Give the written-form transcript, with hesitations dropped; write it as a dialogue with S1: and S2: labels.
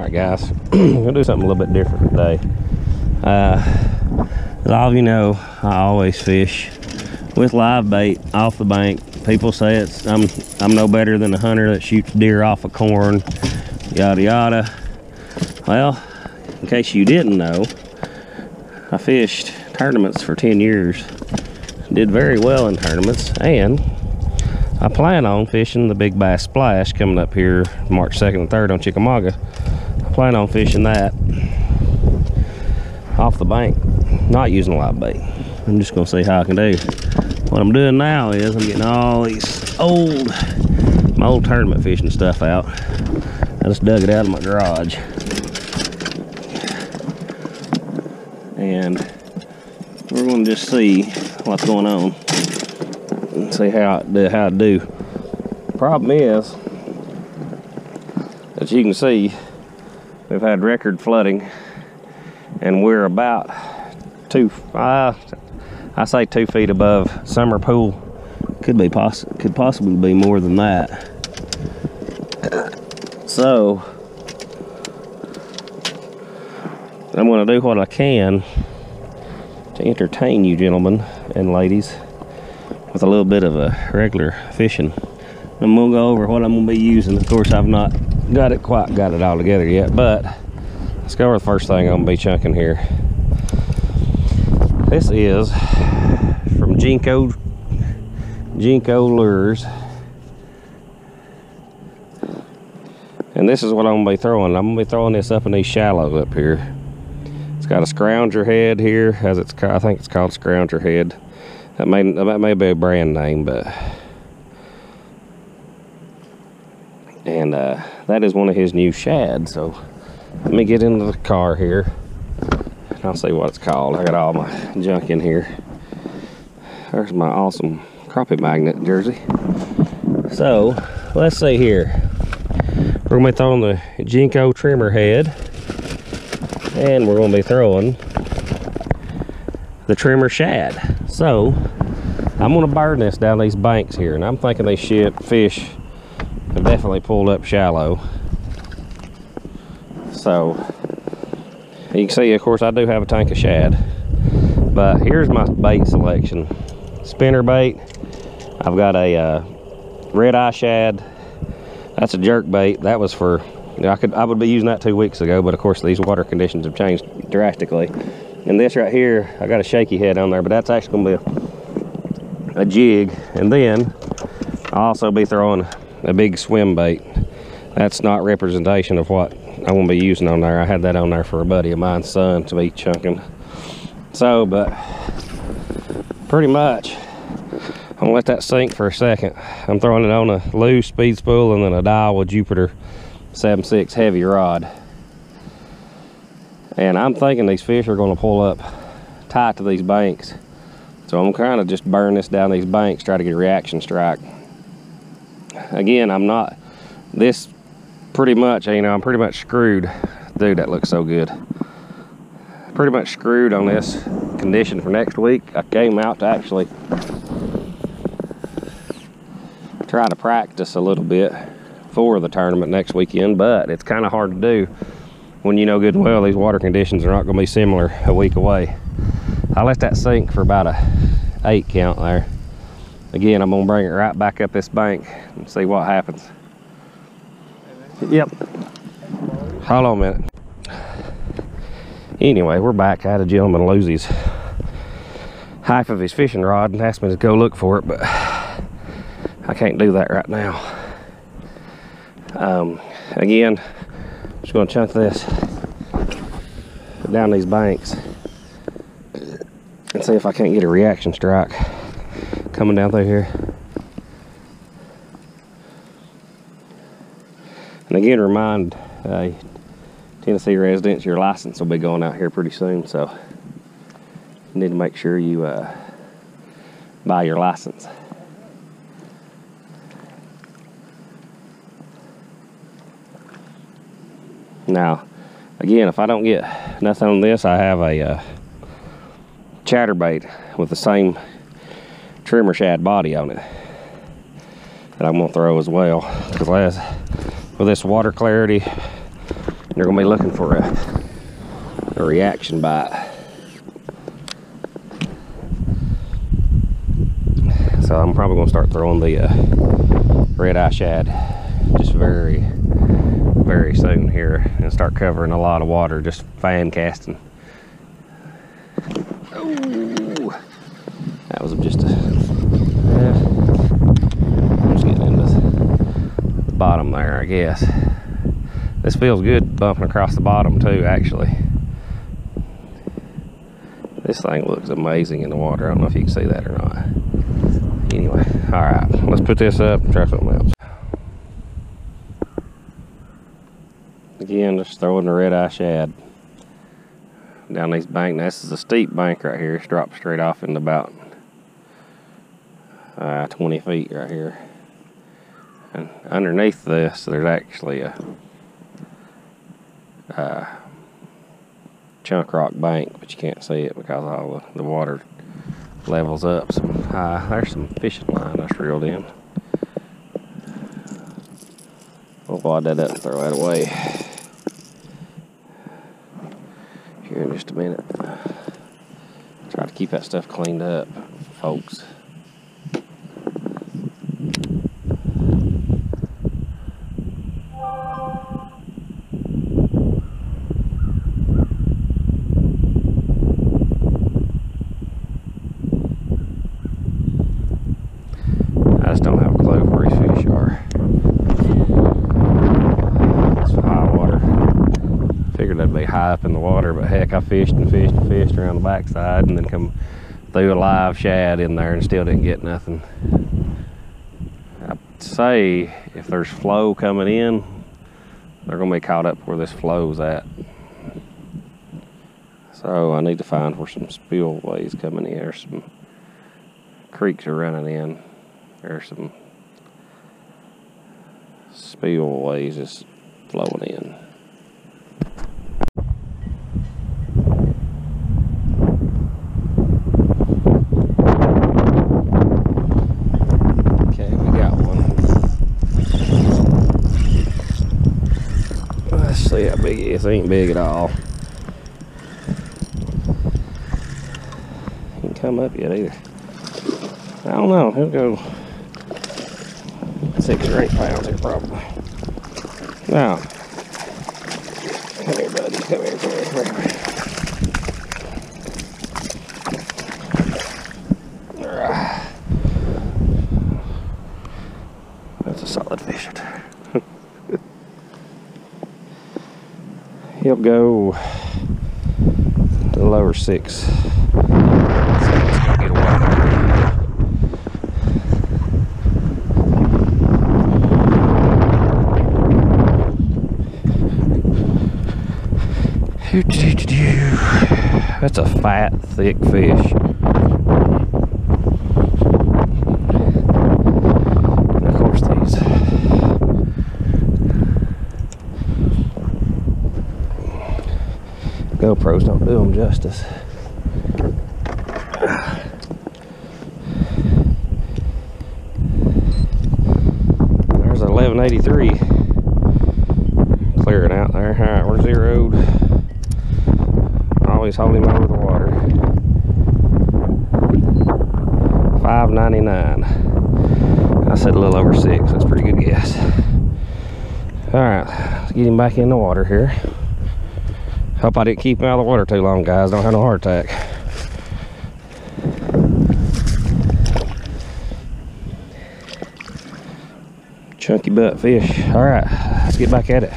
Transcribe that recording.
S1: Alright guys, I'm gonna do something a little bit different today. As all of you know, I always fish with live bait off the bank. People say I'm no better than a hunter that shoots deer off of corn, yada yada. Well, in case you didn't know, I fished tournaments for 10 years. Did very well in tournaments, and I plan on fishing the Big Bass Splash coming up here March 2nd and 3rd on Chickamauga. I plan on fishing that off the bank, not using live bait. I'm just gonna see how I can do. What I'm doing now is I'm getting all these my old tournament fishing stuff out. I just dug it out of my garage, and we're gonna just see what's going on and see how I do. Problem is, as you can see, we've had record flooding, and we're about I say 2 feet above summer pool. Could possibly be more than that. So I'm going to do what I can to entertain you gentlemen and ladies with a little bit of a regular fishing. I'm going to go over what I'm going to be using. Of course, I've not quite got it all together yet, but let's go over the first thing I'm going to be chunking here. This is from Jenko lures, and this is what I'm going to be throwing. I'm going to be throwing this up in these shallows up here. It's got a scrounger head here, I think it's called scrounger head. That may be a brand name, but that is one of his new Shad. So let me get into the car here and I'll see what it's called. I got all my junk in here. There's my awesome crappie magnet jersey. So let's see here. We're going to be throwing the Jenko Tremor head, and we're going to be throwing the Tremor Shad. So I'm going to burn this down these banks here, and I'm thinking these fish have definitely pulled up shallow. So you can see, of course, I do have a tank of shad, but here's my bait selection. Spinner bait, I've got a Redeye shad. That's a jerk bait. That was for, I would be using that 2 weeks ago, but of course these water conditions have changed drastically. And this right here, I got a shaky head on there, but that's actually going to be a jig. And then I'll also be throwing a big swim bait. That's not representation of what I'm going to be using on there. I had that on there for a buddy of mine's son to be chunking. So, but pretty much, I'm going to let that sink for a second. I'm throwing it on a loose speed spool and then a Daiwa Jupiter 7.6 heavy rod. And I'm thinking these fish are going to pull up tight to these banks. So I'm kind of just burn this down these banks, try to get a reaction strike. Again, I'm not, this pretty much, you know, I'm pretty much screwed. Dude, that looks so good. Pretty much screwed on this condition for next week. I came out to actually try to practice a little bit for the tournament next weekend, but it's kind of hard to do when you know good and well these water conditions are not going to be similar a week away. I let that sink for about a 8 count there. Again, I'm going to bring it right back up this bank and see what happens. Yep. Hold on a minute. Anyway, we're back. I had a gentleman lose his half of his fishing rod and asked me to go look for it, but I can't do that right now. Again, I'm just going to chunk this down these banks and see if I can't get a reaction strike coming down through here. And again, remind Tennessee residents, your license will be going out here pretty soon, so you need to make sure you buy your license. Now, again, if I don't get nothing on this, I have a chatterbait with the same Tremor Shad body on it that I'm going to throw as well, because with this water clarity You're gonna be looking for a reaction bite. So I'm probably gonna start throwing the red-eye shad just very soon here and start covering a lot of water, just fan casting. Ooh, that was just a, yeah, I'm just getting into the bottom there, I guess. This feels good bumping across the bottom too, actually. This thing looks amazing in the water. I don't know if you can see that or not. Anyway, all right, let's put this up and try something else. Again, just throwing the red-eye shad down these banks. Now, this is a steep bank right here. It's dropped straight off into about 20 feet right here. And underneath this, there's actually a chunk rock bank, but you can't see it because all the water levels up some high. There's some fishing line that's reeled in. We'll wad that up and throw that away here in just a minute. Try to keep that stuff cleaned up, folks. I just don't have a clue where these fish are. It's high water. Figured they'd be high up in the water, but heck, I fished and fished and fished around the backside and then come threw a live shad in there and still didn't get nothing. I'd say if there's flow coming in, they're gonna be caught up where this flow's at. So I need to find where some spillways coming in, or some creeks are running in. There's some spillways just flowing in. Okay, we got one. Let's see how big it is. It ain't big at all. He ain't come up yet either. I don't know. He'll go 6 or 8 pounds here probably. Now, come here, buddy. Come here, come here, come here. That's a solid fish. He'll go to the lower 6. So let's go get away. That's a fat, thick fish. And of course these GoPros don't do them justice. There's 1183 clearing out there. Alright, we're zeroed. Always hold him over the water. $5.99. I said a little over 6. That's a pretty good guess. Alright, let's get him back in the water here. Hope I didn't keep him out of the water too long, guys. Don't have no heart attack. Chunky butt fish. Alright, let's get back at it.